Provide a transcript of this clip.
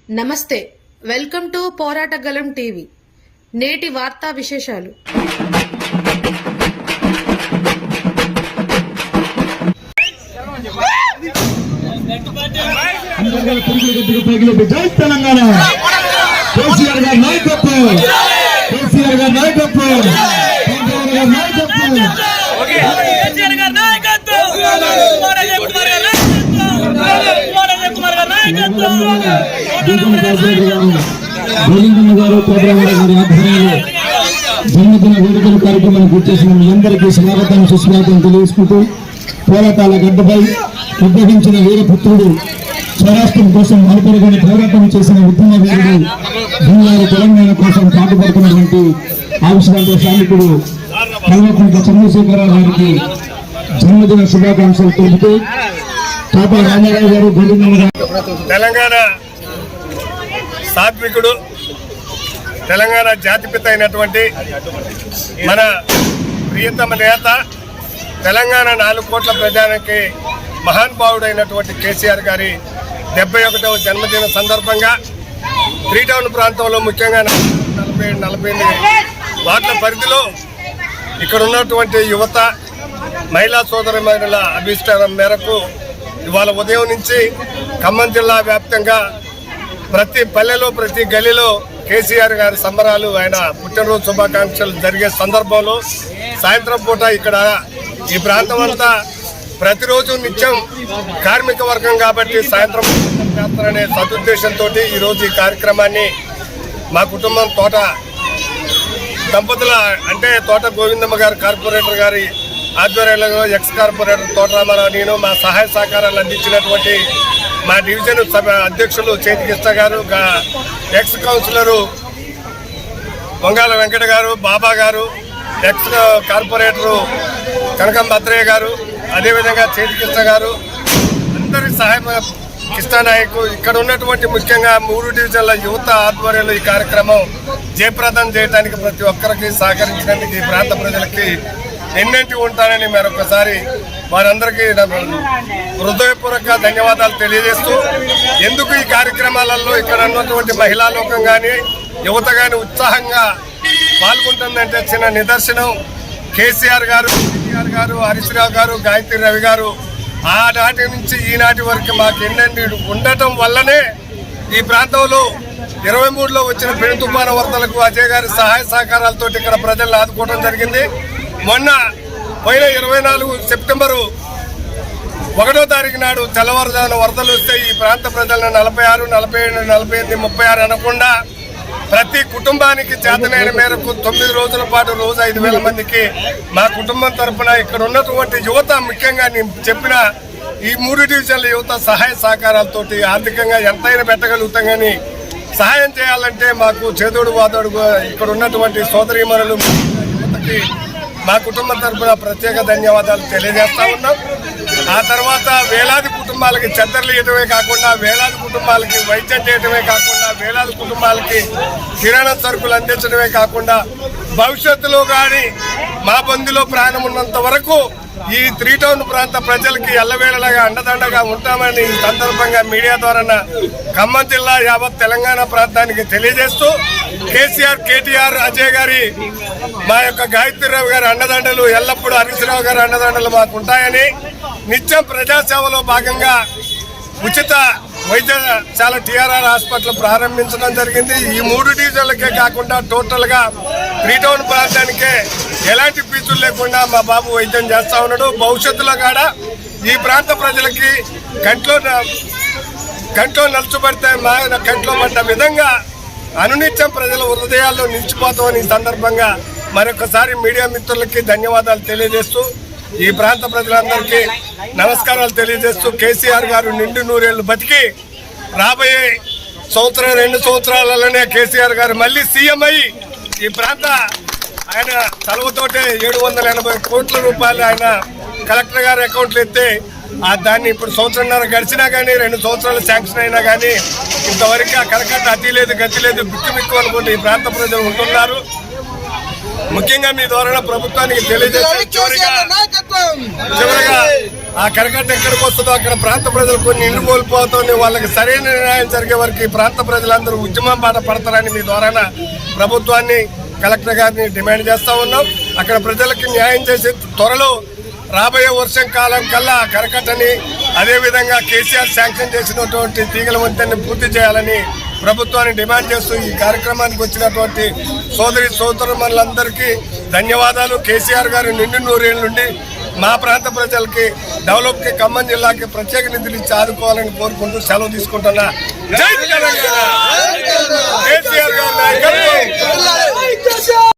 నమస్తే, welcome to పోరాటగలం TV. నేటి వార్తా విశేషాలు. జై తెలంగాణ. కేసీఆర్ గారి నాయకత్వం, కేసీఆర్ గారి నాయకత్వం, కేసీఆర్ గారి నాయకత్వం. గోవిందమ్మ గారు కోబ్రామయ్య గారి ఆధ్వర్యంలో జన్మదిన వేడుకల కార్యక్రమాన్ని గుర్తు చేసిన మీ అందరికీ స్వాగతం సుస్వాగతం తెలియజేసుకుంటూ, పోరాటాల గడ్డపై ఉద్యోగించిన వీరపుత్రుడు, స్వరాష్ట్రం కోసం మనుపరుగని పోరాటం చేసిన ఉద్యమవీరుడు, బంగారు తెలంగాణ కోసం పాటుపడుతున్నటువంటి ఆవిష్కార శ్రామికుడు కల్వకుంట్ల చంద్రశేఖరరావు గారికి జన్మదిన శుభాకాంక్షలు తెలుపుతూ తాపా రామారావు గారు, గోవిందమ్మ గారు. తెలంగాణ సాత్వికుడు, తెలంగాణ జాతిపిత అయినటువంటి మన ప్రియతమ నేత, తెలంగాణ 4 కోట్ల ప్రజానికి మహానుభావుడైనటువంటి కేసీఆర్ గారి 71వ జన్మదిన సందర్భంగా 3 టౌన్ ప్రాంతంలో ముఖ్యంగా 47-48 వార్డుల పరిధిలో ఇక్కడ ఉన్నటువంటి యువత, మహిళా సోదరుల అభిష్టానం మేరకు ఇవాళ ఉదయం నుంచి ఖమ్మం జిల్లా వ్యాప్తంగా ప్రతి పల్లెలో ప్రతి గల్లీలో కేసీఆర్ గారి సంబరాలు, ఆయన పుట్టినరోజు శుభాకాంక్షలు జరిగే సందర్భంలో సాయంత్రం పూట ఇక్కడ ఈ ప్రాంతం అంతా ప్రతిరోజు నిత్యం కార్మిక వర్గం కాబట్టి సాయంత్రం చేస్తారనే సదుద్దేశంతో ఈరోజు ఈ కార్యక్రమాన్ని మా కుటుంబం తోట దంపతుల అంటే తోట గోవిందమ్మ గారు కార్పొరేటర్ గారి ఆధ్వర్యంలో ఎక్స్ కార్పొరేటర్ తోట రామారావు, నేను మా సహాయ సహకారాలు అందించినటువంటి మా డివిజన్ సభ అధ్యక్షులు చేతికిష్ట గారు, ఎక్స్ కౌన్సిలరు వంగాల వెంకట గారు, బాబా గారు, ఎక్స్ కార్పొరేటరు కనకం భద్రయ్య గారు, అదేవిధంగా చేతికిష్ట గారు, అందరి సహాయ కృష్ణానాయకు, ఇక్కడ ఉన్నటువంటి ముఖ్యంగా 3 డివిజన్ల యువత ఆధ్వర్యంలో ఈ కార్యక్రమం జయప్రదం చేయడానికి ప్రతి ఒక్కరికి సహకరించినందుకు ఈ ప్రాంత ప్రజలకి ఎన్నింటి ఉంటానని మరొకసారి వారందరికీ హృదయపూర్వక ధన్యవాదాలు తెలియజేస్తూ, ఎందుకు ఈ కార్యక్రమాలలో ఇక్కడ ఉన్నటువంటి మహిళా లోకం కానీ యువత కానీ ఉత్సాహంగా పాల్గొంటుందంటే చిన్న నిదర్శనం కేసీఆర్ గారు, హరీష్ రావు గారు, గాయత్రి రవి గారు ఆనాటి నుంచి ఈనాటి వరకు మాకు ఎన్నెన్ని ఉండటం వల్లనే ఈ ప్రాంతంలో 23లో వచ్చిన పెను తుఫాను వరదలకు అజయ్ గారి సహాయ సహకారాలతో ఇక్కడ ప్రజలను ఆదుకోవడం జరిగింది. మొన్న పోయిన 24 సెప్టెంబరు 1వ తారీఖు నాడు తెల్లవారుజామున వరదలు వస్తే ఈ ప్రాంత ప్రజలను 46, 47, 48, 36 అనకుండా ప్రతి కుటుంబానికి చేతనైన మేరకు 9 రోజుల పాటు రోజు 5,000 మందికి మా కుటుంబం తరఫున ఇక్కడ ఉన్నటువంటి యువత, ముఖ్యంగా నేను చెప్పిన ఈ 3 డివిజన్ల యువత సహాయ సహకారాలతోటి ఆర్థికంగా ఎంతైనా పెట్టగలుగుతాం. కానీ సహాయం చేయాలంటే మాకు చేదోడు వాదోడు ఇక్కడ ఉన్నటువంటి సోదరీమణులు యువతకి మా కుటుంబం తరఫున ప్రత్యేక ధన్యవాదాలు తెలియజేస్తా ఉన్నాం. ఆ తర్వాత వేలాది కుటుంబాలకి చెద్దర్లు ఇవ్వడమే కాకుండా, వేలాది కుటుంబాలకి వైద్యం చేయడమే కాకుండా, వేలాది కుటుంబాలకి కిరాణా సరుకులు అందించడమే కాకుండా, భవిష్యత్తులో కానీ మా బంధులో ప్రాణం ఉన్నంత వరకు ఈ 3 టౌన్ ప్రాంత ప్రజలకి ఎల్లవేళలాగా అండదండగా ఉంటామని ఈ సందర్భంగా మీడియా ద్వారా ఖమ్మం జిల్లా యావత్ తెలంగాణ ప్రాంతానికి తెలియజేస్తూ, కేసీఆర్, కేటీఆర్, అజయ్ గారి, మా యొక్క గాయత్రిరావు గారి అండదండలు ఎల్లప్పుడూ హరీష్ రావు గారి అండదండలు మాకు ఉంటాయని, నిత్యం ప్రజాసేవలో భాగంగా ఉచిత వైద్యశాల TRR హాస్పిటల్ ప్రారంభించడం జరిగింది. ఈ 3 డివిజన్లకే కాకుండా టోటల్గా 3 టౌన్ ప్రాంతానికే ఎలాంటి ఫీజులు లేకుండా మా బాబు వైద్యం చేస్తా ఉన్నాడు. భవిష్యత్తులో కూడా ఈ ప్రాంత ప్రజలకి కంట్లో నలుచుబడితే మా కంట్లో పడ్డ విధంగా అనునిత్యం ప్రజల హృదయాల్లో నిలిచిపోతామని ఈ సందర్భంగా మరొకసారి మీడియా మిత్రులకి ధన్యవాదాలు తెలియజేస్తూ, ఈ ప్రాంత ప్రజలందరికీ నమస్కారాలు తెలియజేస్తూ, కేసీఆర్ గారు నిండు 100 ఏళ్ళు బతికి రాబోయే 2 సంవత్సరాలలోనే కేసీఆర్ గారు మళ్ళీ సీఎం అయ్యి ఈ ప్రాంత ఆయన చదువుతోటే 780 కోట్ల రూపాయలు ఆయన కలెక్టర్ గారి అకౌంట్లు ఎత్తే దాన్ని ఇప్పుడు 1.5 సంవత్సరాలు గడిచినా కానీ 2 సంవత్సరాలు శాంక్షన్ అయినా కానీ ఇంతవరకు ఆ కలకట్ట అతి లేదు, గతి లేదు, బిక్కు అనుకుంటూ ఈ ప్రాంత ప్రజలు ఉంటున్నారు. ముఖ్యంగా మీ ద్వారా ప్రభుత్వానికి తెలియజేసే చివరిగా ఆ కరకట్ట ఎక్కడికి వస్తుందో అక్కడ ప్రాంత ప్రజలు కొన్ని ఇల్లు కోల్పోతుంది, వాళ్ళకి సరైన న్యాయం జరిగే వరకు ఈ ప్రాంత ప్రజలందరూ ఉద్యమం బాట పడతారని మీ ద్వారా ప్రభుత్వాన్ని కలెక్టర్ గారిని డిమాండ్ చేస్తా ఉన్నాం. అక్కడ ప్రజలకి న్యాయం చేసి త్వరలో రాబోయే వర్షం కాలం కల్లా కరకట్టని అదేవిధంగా కేసీఆర్ శాంక్షన్ చేసినటువంటి తీగల వంతెన్ని పూర్తి చేయాలని ప్రభుత్వాన్ని డిమాండ్ చేస్తూ ఈ కార్యక్రమానికి వచ్చినటువంటి సోదరులందరికీ ధన్యవాదాలు. కేసీఆర్ గారు నిండు నూరేళ్ళ నుండి మా ప్రాంత ప్రజలకి డెవలప్కి ఖమ్మం జిల్లాకి ప్రత్యేక నిధులు ఇచ్చి ఆదుకోవాలని కోరుకుంటూ సెలవు తీసుకుంటున్నా. జై తెలంగాణ. కేసీఆర్ గారు నాయకత్వం.